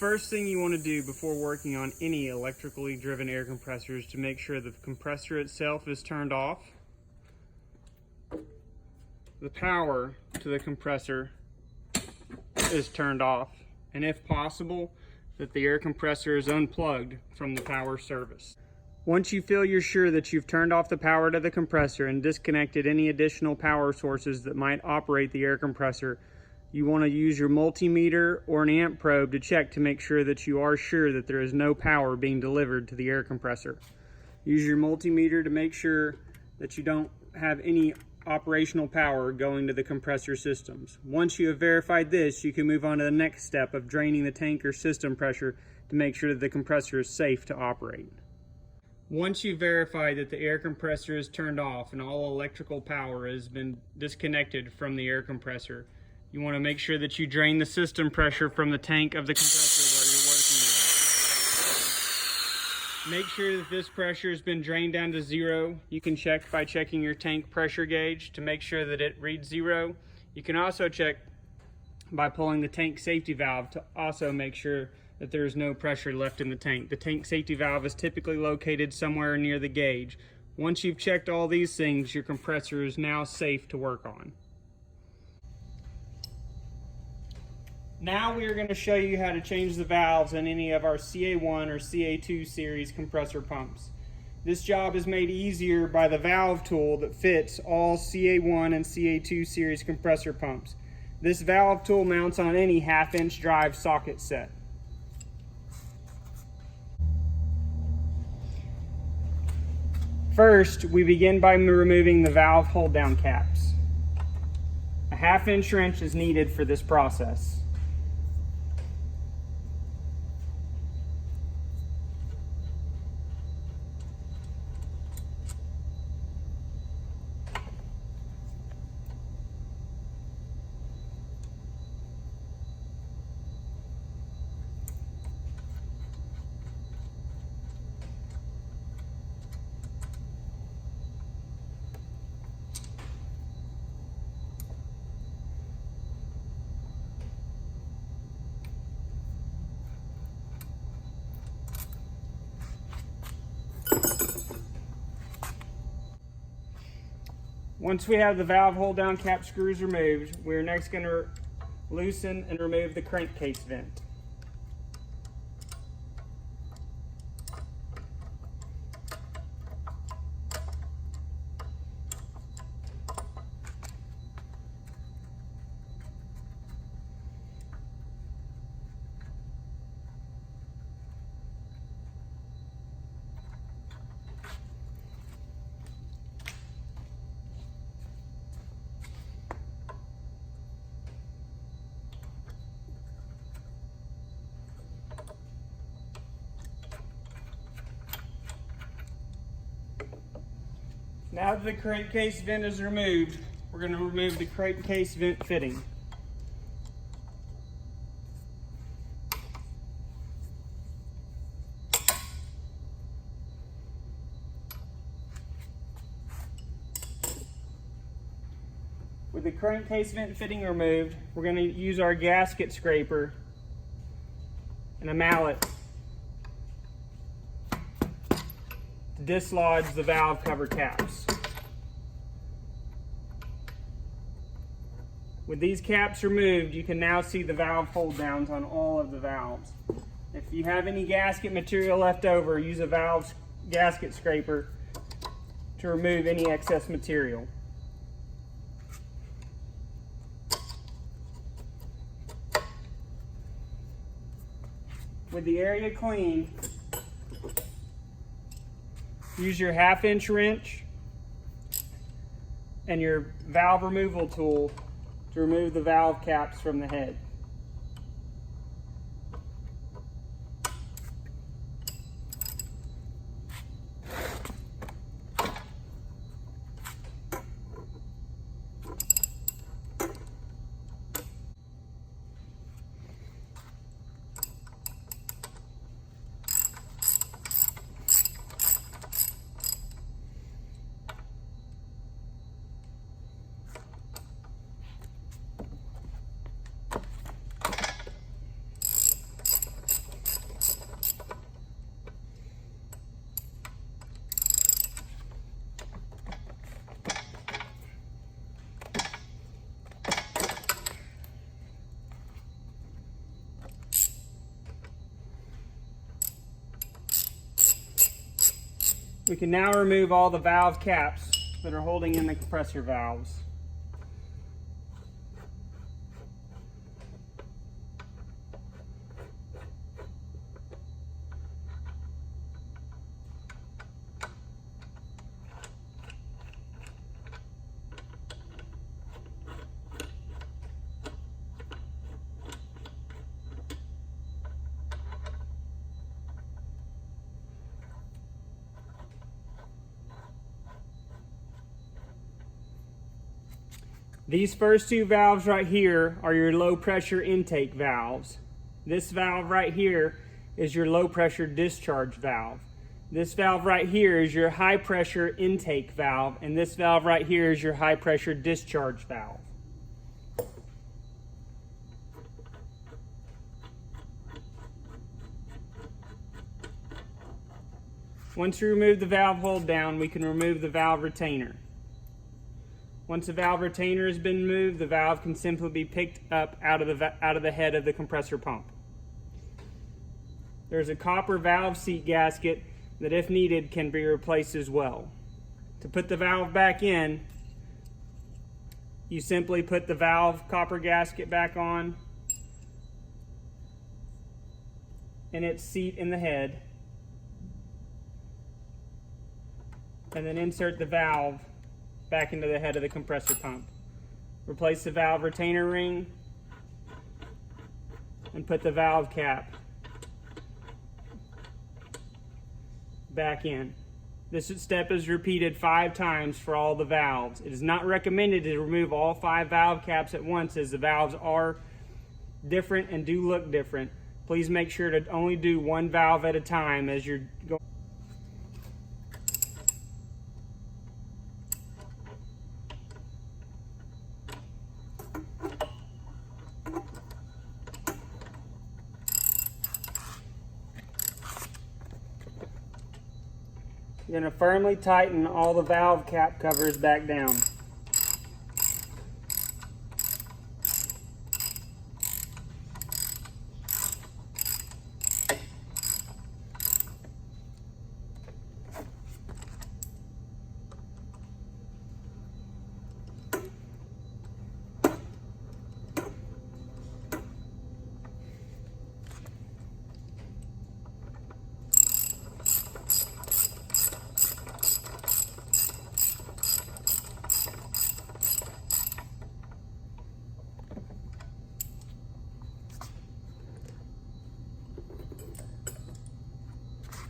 first thing you want to do before working on any electrically driven air compressor is to make sure the compressor itself is turned off, the power to the compressor is turned off, and if possible, that the air compressor is unplugged from the power service. Once you feel you're sure that you've turned off the power to the compressor and disconnected any additional power sources that might operate the air compressor, you want to use your multimeter or an amp probe to check to make sure that you are sure that there is no power being delivered to the air compressor. Use your multimeter to make sure that you don't have any operational power going to the compressor systems. Once you have verified this, you can move on to the next step of draining the tank or system pressure to make sure that the compressor is safe to operate. Once you verify that the air compressor is turned off and all electrical power has been disconnected from the air compressor, you want to make sure that you drain the system pressure from the tank of the compressor where you're working with. Make sure that this pressure has been drained down to zero. You can check by checking your tank pressure gauge to make sure that it reads zero. You can also check by pulling the tank safety valve to also make sure that there is no pressure left in the tank. The tank safety valve is typically located somewhere near the gauge. Once you've checked all these things, your compressor is now safe to work on. Now we are going to show you how to change the valves in any of our CA1 or CA2 series compressor pumps. This job is made easier by the valve tool that fits all CA1 and CA2 series compressor pumps. This valve tool mounts on any 1/2-inch drive socket set. First, we begin by removing the valve hold-down caps. A 1/2-inch wrench is needed for this process. Once we have the valve hold-down cap screws removed, we're next going to loosen and remove the crankcase vent. Now that the crankcase vent is removed, we're going to remove the crankcase vent fitting. With the crankcase vent fitting removed, we're going to use our gasket scraper and a mallet to dislodge the valve cover caps. With these caps removed, you can now see the valve hold downs on all of the valves. If you have any gasket material left over, use a valve gasket scraper to remove any excess material. With the area clean, use your 1/2-inch wrench and your valve removal tool to remove the valve caps from the head. We can now remove all the valve caps that are holding in the compressor valves. These first two valves right here are your low pressure intake valves. This valve right here is your low pressure discharge valve. This valve right here is your high pressure intake valve, and this valve right here is your high pressure discharge valve. Once you remove the valve hold down, we can remove the valve retainer. Once the valve retainer has been moved, the valve can simply be picked up out of the head of the compressor pump. There's a copper valve seat gasket that, if needed, can be replaced as well. To put the valve back in, you simply put the valve copper gasket back on in its seat in the head, and then insert the valve back into the head of the compressor pump. Replace the valve retainer ring and put the valve cap back in. This step is repeated 5 times for all the valves. It is not recommended to remove all 5 valve caps at once, as the valves are different and do look different. Please make sure to only do 1 valve at a time as you're going. You're going to firmly tighten all the valve cap covers back down.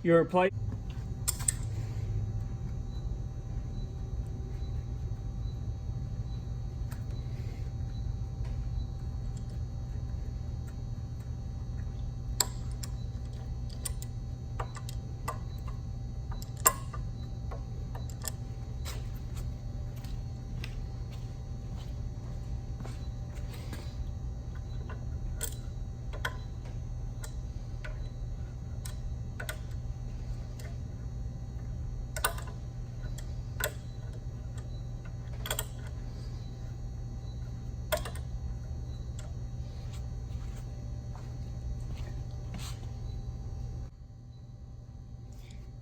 You replace.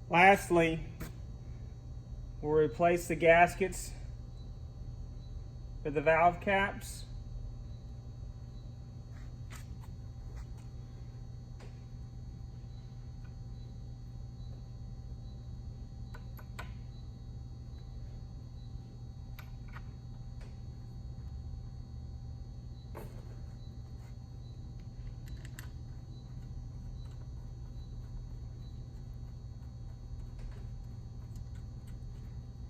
Lastly, we'll replace the gaskets for the valve caps.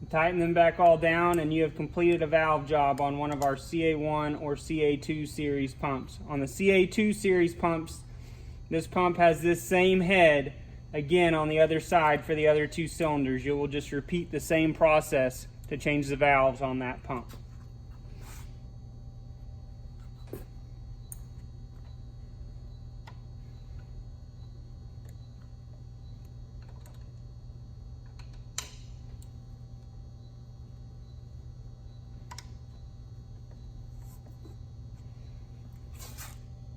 Tighten them back all down, and you have completed a valve job on one of our CA1 or CA2 series pumps. On the CA2 series pumps, this pump has this same head again on the other side for the other 2 cylinders. You will just repeat the same process to change the valves on that pump.